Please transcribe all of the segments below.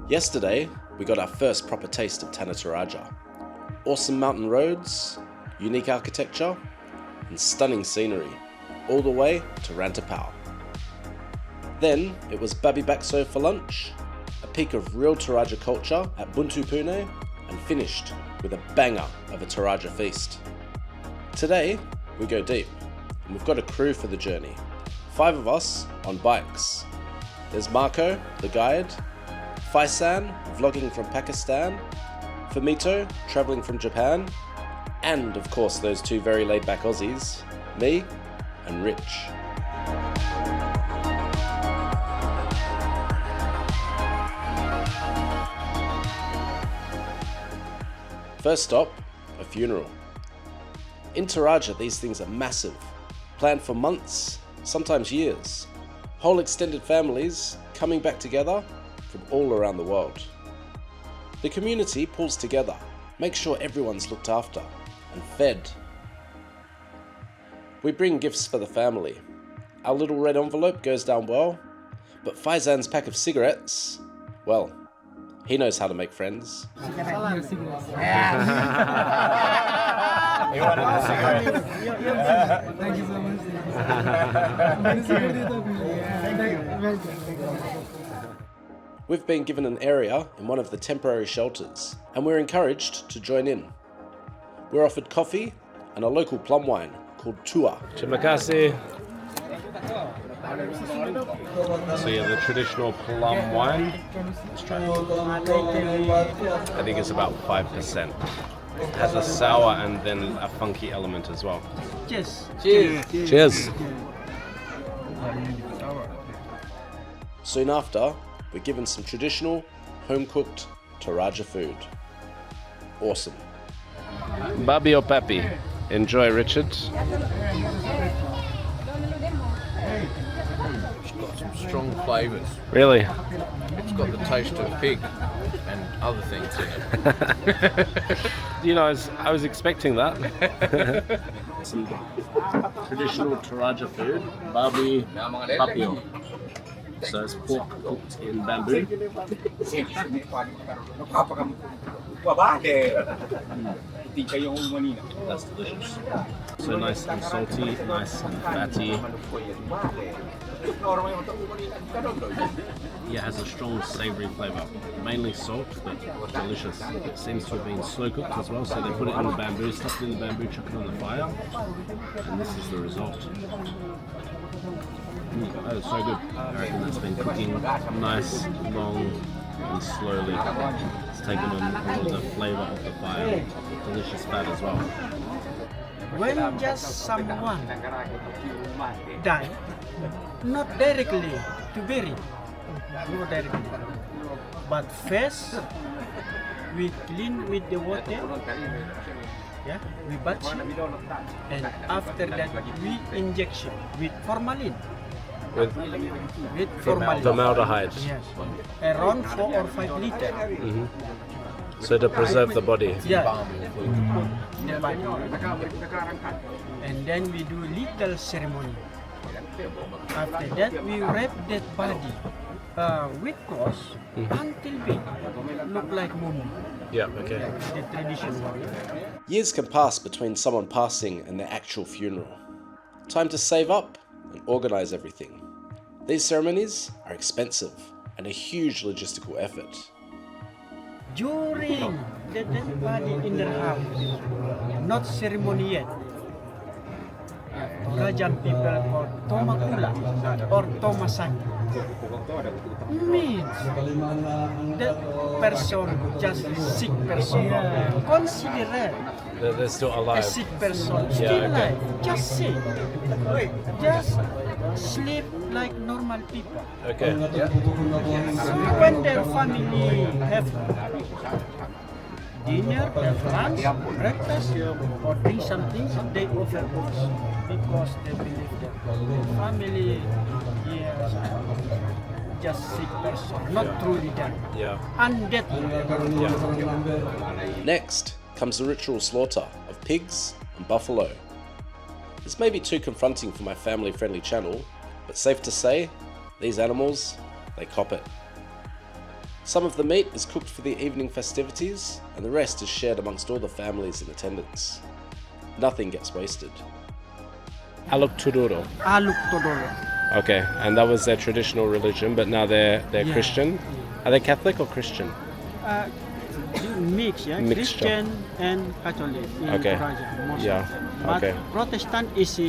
Yesterday, we got our first proper taste of Tana Toraja. Awesome mountain roads, unique architecture, and stunning scenery, all the way to Rantapau. Then, it was babi bakso for lunch, a peek of real Toraja culture at Buntu Pune, and finished with a banger of a Toraja feast. Today, we go deep, and we've got a crew for the journey. 5 of us on bikes. There's Marco, the guide, Faisan, vlogging from Pakistan, Fumito, travelling from Japan, and of course those 2 very laid-back Aussies, me and Rich. First stop, a funeral. In Toraja, these things are massive, planned for months, sometimes years. Whole extended families coming back together from all around the world. The community pulls together, makes sure everyone's looked after and fed. We bring gifts for the family. Our little red envelope goes down well, but Faisan's pack of cigarettes, well, he knows how to make friends. We've been given an area in one of the temporary shelters, and we're encouraged to join in. We're offered coffee and a local plum wine called Tua. Terima kasih. So yeah, the traditional plum wine. Let's try it. I think it's about 5%. It has a sour and then a funky element as well. Cheers. Cheers. Cheers. Soon after, we're given some traditional, home-cooked Toraja food. Awesome. Babi or papi? Enjoy, Richard. It's got some strong flavours. Really? It's got the taste of pig and other things in it. You know, I was expecting that. Some traditional Toraja food, babi papio. So it's pork cooked in bamboo. That's delicious. So nice and salty, nice and fatty. Yeah, it has a strong savoury flavour. Mainly salt, but delicious. It seems to have been slow cooked as well, so they put it in the bamboo, stuff it in the bamboo, chuck it on the fire, and this is the result. Oh, it's so good. I reckon that's been cooking nice, long, and slowly. It's taken on all of the flavour of the fire. Delicious fat as well. When just someone die, not directly to bury, not directly, but first we clean with the water, yeah, we batch, and after that we injection with formalin. With Formalin. formaldehyde. Yes, around 4 or 5 liters. Mm-hmm. So to preserve the body. Yeah. And then we do little ceremony. After that, we wrap that body with cloth until we look like mummy. Yeah, okay. The tradition. Years can pass between someone passing and their actual funeral. Time to save up and organise everything. These ceremonies are expensive and a huge logistical effort. During the dead body in their house, not ceremony yet. Torajan people call tomakula or tomasaki. Means that person, just sick person, consider They're still a alive. sick person, still okay. alive, just sick, just sleep like normal people. Okay. So when their family have dinner, have lunch, breakfast, or drink something, they offer books because they believe that the family is just sick person, not truly dead. Yeah. Undead. Next comes the ritual slaughter of pigs and buffalo. This may be too confronting for my family-friendly channel, but safe to say, these animals, they cop it. Some of the meat is cooked for the evening festivities, and the rest is shared amongst all the families in attendance. Nothing gets wasted. Aluk Tudoro. Aluk Todoro. Okay, and that was their traditional religion, but now they're Yeah. Christian. Are they Catholic or Christian? Mix, yeah. Mixture. Christian and Catholic in Okay. Toraja, most Yeah, of them. But okay. Protestant is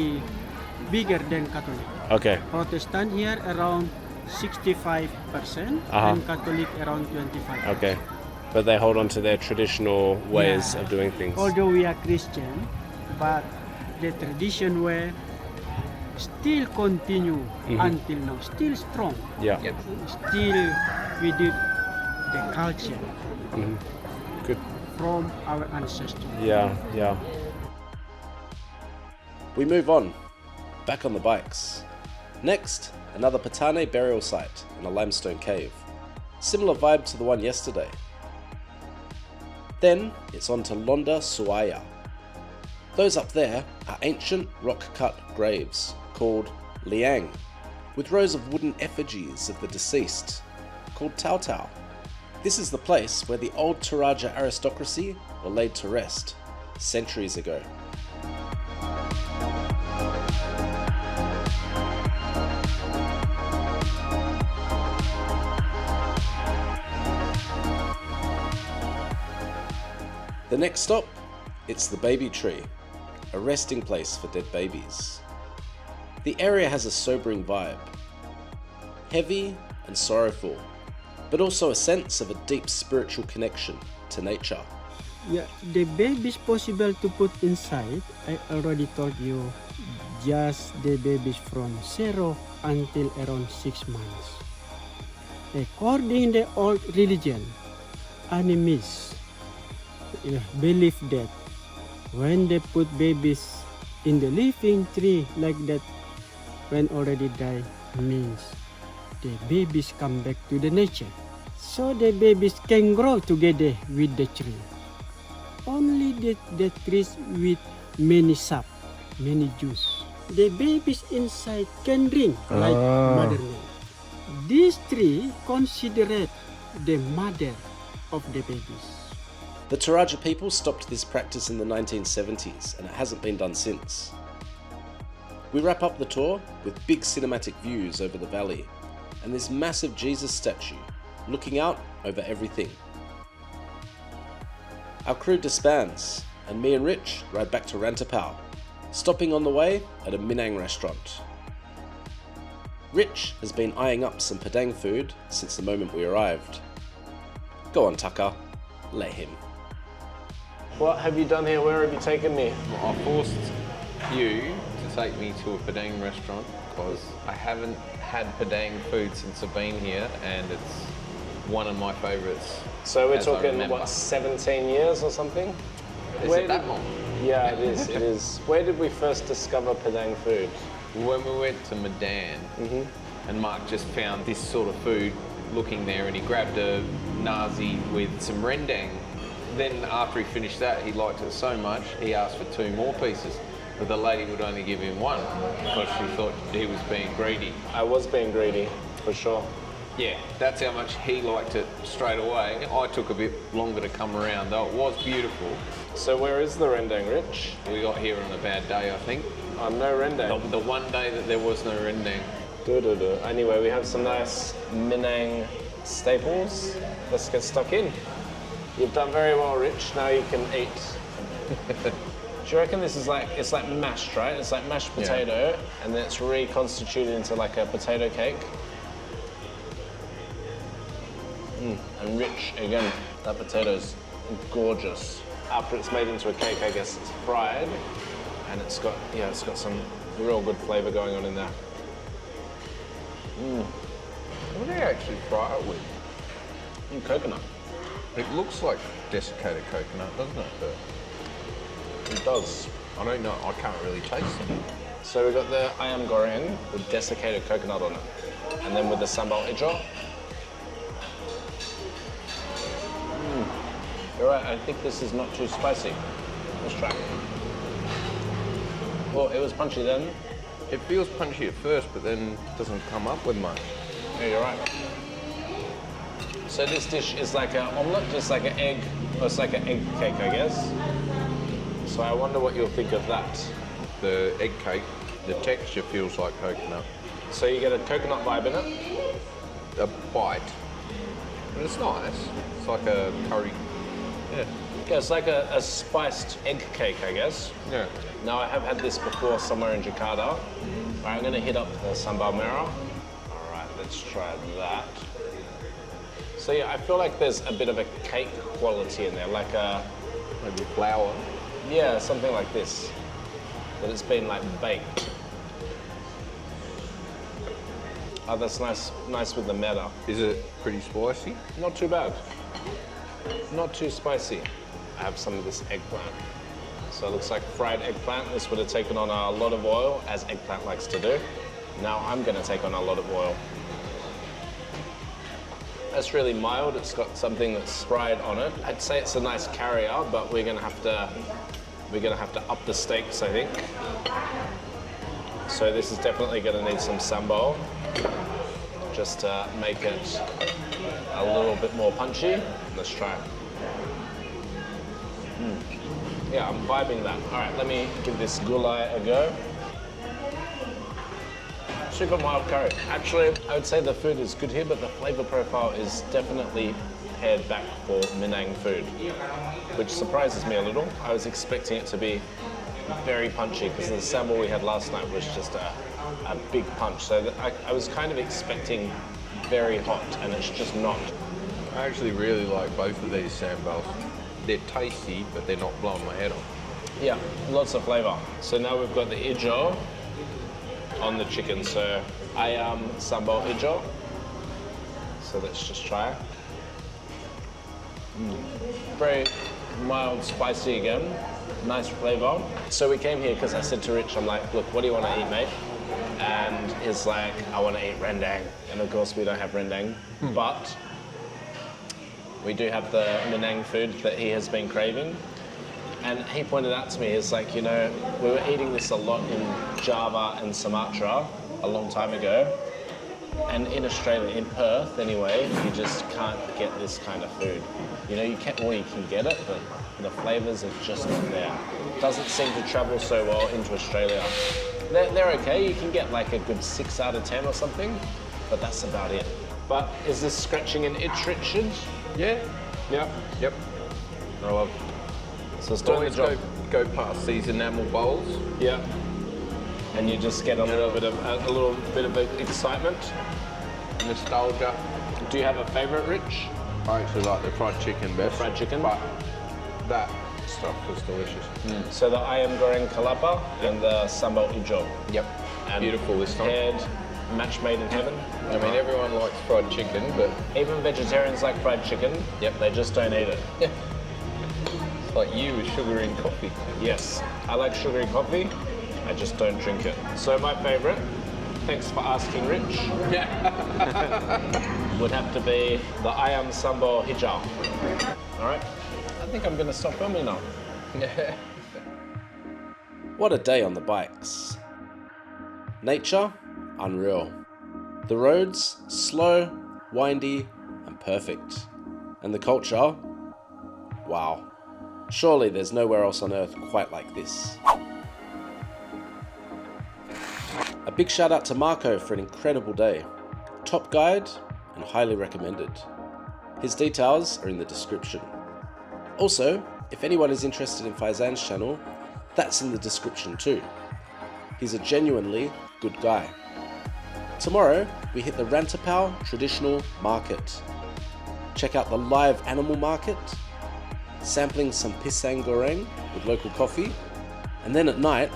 bigger than Catholic. Okay, Protestant here around 65% and Catholic around 25%. okay. But they hold on to their traditional ways Yeah. of doing things. Although we are Christian, but the tradition way still continue until now, still strong. Yeah. Yep. Still we did the culture Good. from our ancestors. Yeah, yeah. We move on, back on the bikes. Next, another Patane burial site in a limestone cave. Similar vibe to the one yesterday. Then it's on to Londa Suaya. Those up there are ancient rock-cut graves called liang, with rows of wooden effigies of the deceased called Tau Tau. This is the place where the old Toraja aristocracy were laid to rest centuries ago. The next stop, it's the baby tree, a resting place for dead babies. The area has a sobering vibe, heavy and sorrowful, but also a sense of a deep spiritual connection to nature. Yeah, the babies possible to put inside, I already told you, just the babies from 0 until around 6 months. According to the old religion, animes believe that when they put babies in the living tree like that, when already die, means the babies come back to the nature. So the babies can grow together with the tree. Only the trees with many sap, many juice. The babies inside can drink like mother milk. This tree considered the mother of the babies. The Toraja people stopped this practice in the 1970s and it hasn't been done since. We wrap up the tour with big cinematic views over the valley and this massive Jesus statue looking out over everything. Our crew disbands and me and Rich ride back to Rantapau, stopping on the way at a Minang Restaurant. Rich has been eyeing up some Padang food since the moment we arrived. Go on, Tucker, let him. What have you done here? Where have you taken me? I forced you to take me to a Padang restaurant because I haven't had Padang food since I've been here, and it's one of my favourites. So we're as I talking, remember. what, 17 years or something? Is it that long? Yeah, it is, it is. Where did we first discover Padang food? When we went to Medan, and Mark just found this sort of food looking there, and he grabbed a nasi with some rendang. Then after he finished that, he liked it so much, he asked for 2 more pieces. But the lady would only give him 1 because she thought he was being greedy. I was being greedy, for sure. Yeah, that's how much he liked it straight away. I took a bit longer to come around, though it was beautiful. So where is the rendang, Rich? We got here on a bad day, I think. No rendang. The one day that there was no rendang. Anyway, we have some nice Minang staples. Let's get stuck in. You've done very well, Rich. Now you can eat. Do you reckon this is it's like mashed, right? It's like mashed potato, and then it's reconstituted into like a potato cake. And rich again. That potato's gorgeous. After it's made into a cake, I guess it's fried, and it's got some real good flavour going on in there. What do they actually fry it with? Coconut. It looks like desiccated coconut, doesn't it? But It does. I don't know, I can't really taste it. So we've got the ayam goreng with desiccated coconut on it, and then with the sambal ijo. You're right, I think this is not too spicy. Let's try. Well, it was punchy then. It feels punchy at first, but then doesn't come up with much. Yeah, you're right. So So this dish is like an omelette, just like an egg, or it's like an egg cake, I guess. So I wonder what you'll think of that. The egg cake, the texture feels like coconut. So you get a coconut vibe in it. A bite, but it's nice. It's like a curry. Yeah. Yeah, it's like a spiced egg cake, I guess. Yeah. Now I have had this before somewhere in Jakarta. All right, I'm gonna hit up the sambal merah. All right, let's try that. So yeah, I feel like there's a bit of a cake quality in there, like a... Maybe flour. Yeah, something like this. But it's been like baked. Oh, that's nice with the meta. Is it pretty spicy? Not too bad. Not too spicy. I have some of this eggplant. So it looks like fried eggplant. This would have taken on a lot of oil, as eggplant likes to do. Now I'm gonna take on a lot of oil. That's really mild. It's got something that's fried on it. I'd say it's a nice carrier, but we're gonna have to up the stakes, I think. So this is definitely gonna need some sambal, just to make it a little bit more punchy. Let's try it. Yeah, I'm vibing that. All right, let me give this gulai a go. Super mild curry. Actually, I would say the food is good here, but the flavor profile is definitely pared back for Minang food, which surprises me a little. I was expecting it to be very punchy because the sambal we had last night was just a big punch. So I was kind of expecting very hot, and it's just not. I actually really like both of these sambals. They're tasty, but they're not blowing my head off. Yeah, lots of flavor. So now we've got the ijo on the chicken. So ayam sambal ijo. So let's just try it. Very mild, spicy again. Nice flavor. So we came here because I said to Rich, I'm like, look, what do you want to eat, mate? And he's like, I want to eat rendang. And of course we don't have rendang, but we do have the Minang food that he has been craving. And he pointed out to me, he's like, you know, we were eating this a lot in Java and Sumatra a long time ago. And in Australia, in Perth anyway, you just can't get this kind of food. You know, you can get it, but the flavors are just not there. Doesn't seem to travel so well into Australia. They're okay, you can get like a good 6 out of 10 or something, but that's about it. But is this scratching an itch, Richard? Yeah. Yep. Yep. I love. So it's doing the job. Go past these enamel bowls. Yeah. And you just get a little bit of excitement. Nostalgia. Do you have a favorite, Rich? I actually like the fried chicken best. Fried chicken? But that stuff was delicious. So the ayam goreng kalapa and the sambal ijo. Yep. And beautiful this time. Paired, match made in heaven. I mean, everyone likes fried chicken, but even vegetarians like fried chicken. Yep. They just don't eat it. Yeah. It's like you with sugar in coffee. Yes, I like sugary coffee. I just don't drink it. So my favorite, thanks for asking, Rich. Would have to be the ayam sambal hijau. All right. I think I'm gonna stop filming now. What a day on the bikes. Nature, unreal. The roads, slow, windy, and perfect. And the culture, wow. Surely there's nowhere else on earth quite like this. A big shout out to Marco for an incredible day. Top guide and highly recommended. His details are in the description. Also, if anyone is interested in Faisan's channel, that's in the description too. He's a genuinely good guy. Tomorrow, we hit the Rantapau traditional market. Check out the live animal market, sampling some pisang goreng with local coffee, and then at night,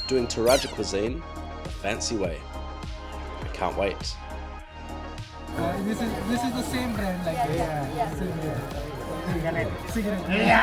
doing Toraja cuisine the fancy way. I can't wait. This is the same brand like this. Yeah. Same brand. Cigarette. Yeah.